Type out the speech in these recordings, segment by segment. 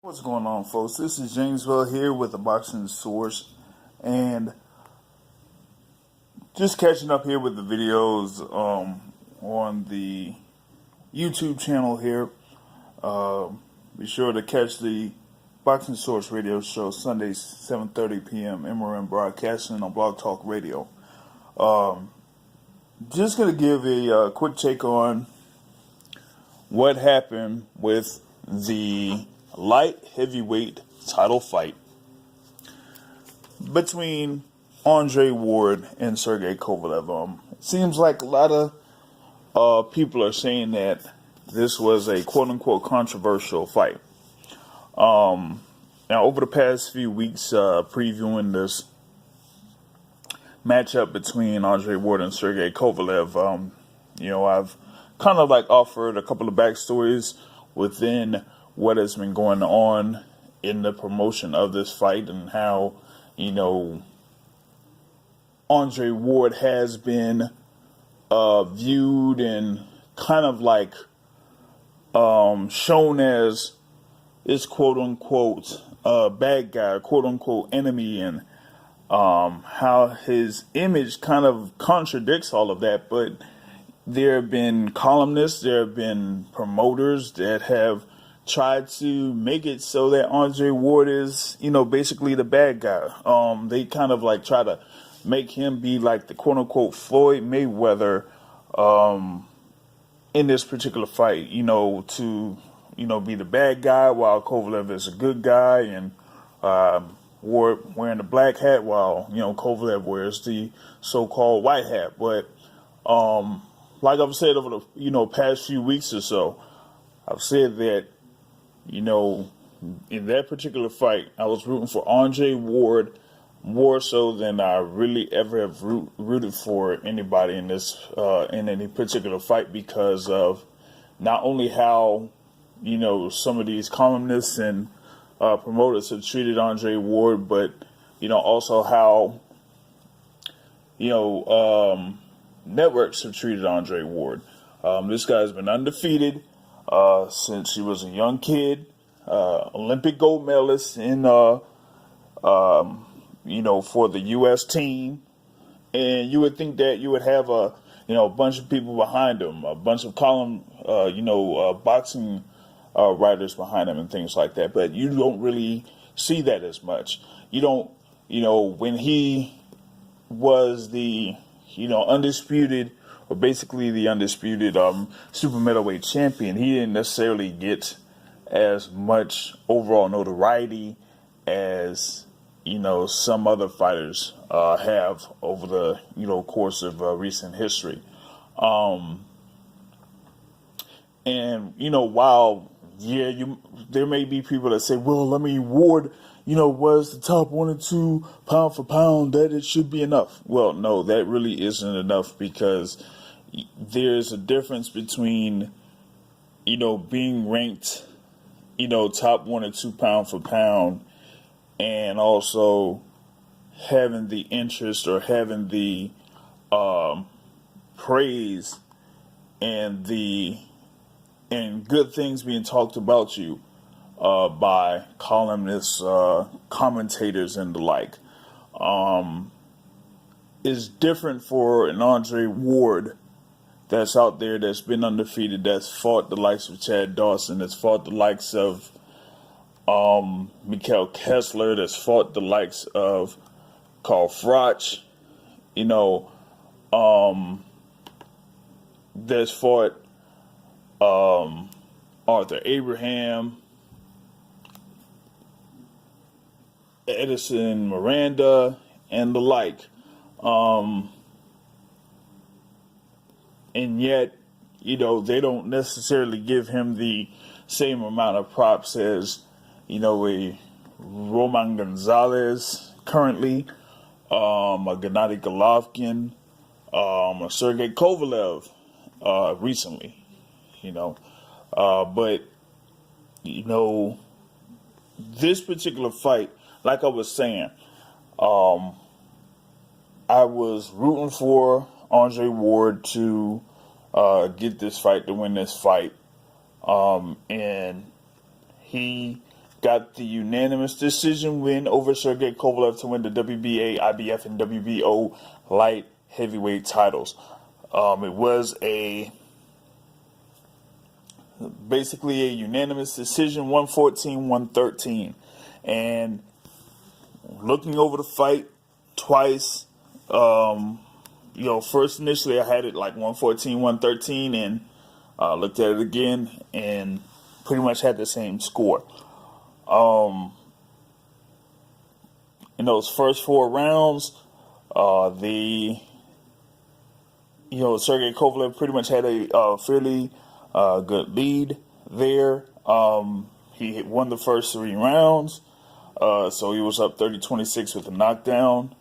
What's going on, folks? This is Jamesville here with the Boxing Source, and just catching up here with the videos on the YouTube channel here. Be sure to catch the Boxing Source radio show Sundays 7:30 p.m. MRN broadcasting on Blog Talk Radio. Just gonna give a quick take on what happened with the light heavyweight title fight between Andre Ward and Sergey Kovalev. It seems like a lot of people are saying that this was a quote-unquote controversial fight. Now, over the past few weeks, previewing this matchup between Andre Ward and Sergey Kovalev, I've kind of like offered a couple of backstories within what has been going on in the promotion of this fight and how, Andre Ward has been viewed and kind of like shown as this quote-unquote bad guy, quote-unquote enemy, and how his image kind of contradicts all of that. But there have been columnists, there have been promoters that have tried to make it so that Andre Ward is, basically the bad guy. They kind of like try to make him be like the quote-unquote Floyd Mayweather in this particular fight, to, be the bad guy while Kovalev is a good guy, and Ward wearing the black hat while, Kovalev wears the so-called white hat. But like I've said over the, past few weeks or so, I've said that, in that particular fight, I was rooting for Andre Ward more so than I really ever have rooted for anybody in this, in any particular fight, because of not only how, some of these columnists and promoters have treated Andre Ward, but, also how, networks have treated Andre Ward. This guy's been undefeated since he was a young kid, Olympic gold medalist in, for the U.S. team. And you would think that you would have a bunch of people behind him, a bunch of boxing writers behind him and things like that. But you don't really see that as much. You don't, when he was the, undisputed, or basically the undisputed super middleweight champion, he didn't necessarily get as much overall notoriety as, some other fighters have over the, course of recent history. And, while, there may be people that say, well, Ward, was the top 1 and 2 pound for pound, that it should be enough. Well, no, that really isn't enough, because there's a difference between, being ranked, top 1 and 2 pound for pound, and also having the interest or having the praise and good things being talked about you by columnists, commentators, and the like. Is different for an Andre Ward that's out there, that's been undefeated, that's fought the likes of Chad Dawson, that's fought the likes of Mikhail Kessler, that's fought the likes of Carl Froch, that's fought Arthur Abraham, Edison Miranda, and the like. And yet, they don't necessarily give him the same amount of props as, a Roman Gonzalez currently, a Gennady Golovkin, a Sergey Kovalev recently, but, this particular fight, like I was saying, I was rooting for Andre Ward to get this fight, to win this fight, and he got the unanimous decision win over Sergey Kovalev to win the WBA, IBF, and WBO light heavyweight titles. It was basically a unanimous decision, 114-113. And looking over the fight twice, first initially I had it like 114-113, and looked at it again and pretty much had the same score. In those first 4 rounds, Sergey Kovalev pretty much had a fairly good lead there. He won the first 3 rounds, so he was up 30-26 with a knockdown.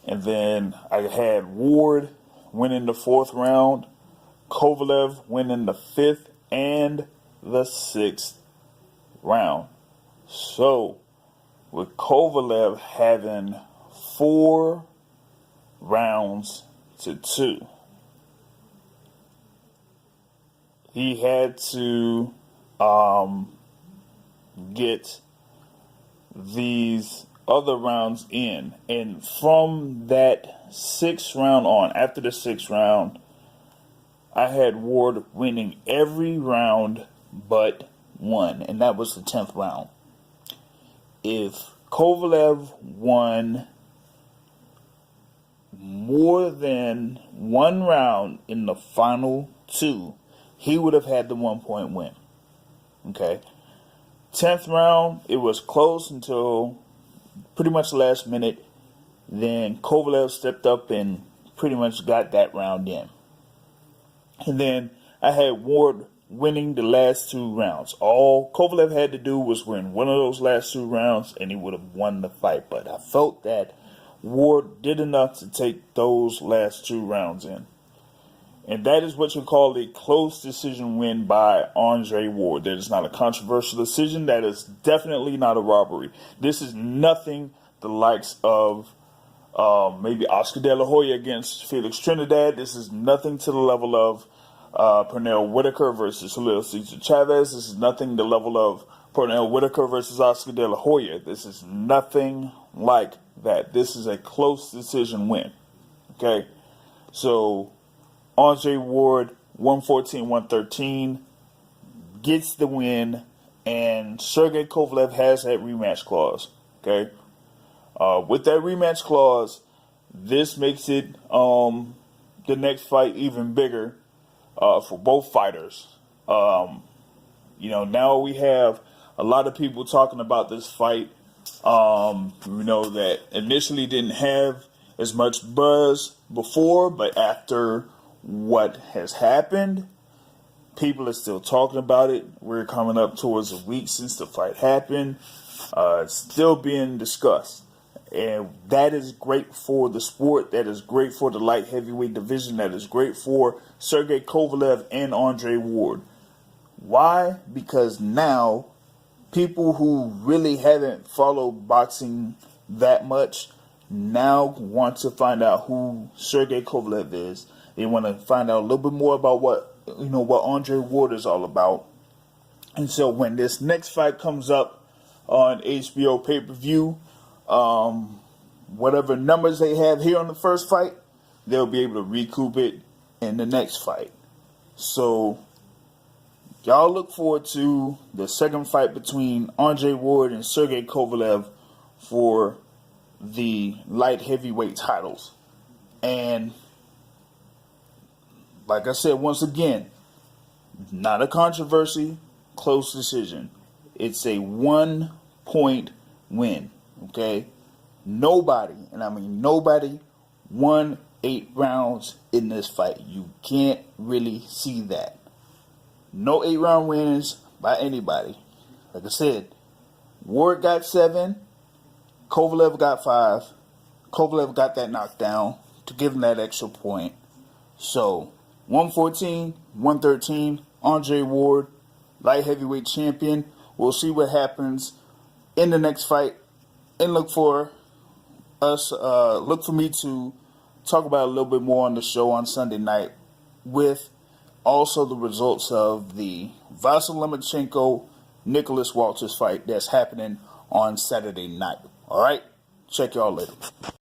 And then I had Ward winning the 4th round, Kovalev winning the 5th and the 6th round. So, with Kovalev having 4 rounds to 2, he had to get these other rounds in. And from that 6th round on, after the 6th round, I had Ward winning every round but 1, and that was the 10th round. If Kovalev won more than 1 round in the final 2, he would have had the 1-point win. Okay. 10th round, it was close until pretty much the last minute. Then Kovalev stepped up and pretty much got that round in. And then I had Ward winning the last 2 rounds. All Kovalev had to do was win one of those last 2 rounds, and he would have won the fight. But I felt that Ward did enough to take those last 2 rounds in. And that is what you call a close decision win by Andre Ward. That is not a controversial decision. That is definitely not a robbery. This is nothing the likes of maybe Oscar De La Hoya against Felix Trinidad. This is nothing to the level of Pernell Whitaker versus Julio Cesar Chavez. This is nothing the level of Pernell Whitaker versus Oscar De La Hoya. This is nothing like that. This is a close decision win. Okay? So Andre Ward, 114-113, gets the win, and Sergey Kovalev has that rematch clause. Okay? With that rematch clause, this makes it the next fight even bigger for both fighters. Now we have a lot of people talking about this fight. That initially didn't have as much buzz before, but after what has happened, people are still talking about it. We're coming up towards a week since the fight happened. It's still being discussed. And that is great for the sport. That is great for the light heavyweight division. That is great for Sergey Kovalev and Andre Ward. Why? Because now people who really haven't followed boxing that much now want to find out who Sergey Kovalev is. They want to find out a little bit more about what Andre Ward is all about. And so when this next fight comes up on HBO pay-per-view, whatever numbers they have here on the first fight, they'll be able to recoup it in the next fight. So y'all look forward to the second fight between Andre Ward and Sergey Kovalev for the light heavyweight titles. And like I said, once again, not a controversy, close decision. It's a 1-point win. Okay? Nobody, and I mean nobody, won 8 rounds in this fight. You can't really see that. No 8-round wins by anybody. Like I said, Ward got 7, Kovalev got 5. Kovalev got that knockdown to give him that extra point. So 114-113, Andre Ward, light heavyweight champion. We'll see what happens in the next fight, and look for me to talk about it a little bit more on the show on Sunday night, with also the results of the Vasyl Lomachenko Nicholas Walters fight that's happening on Saturday night. All right? Check y'all later.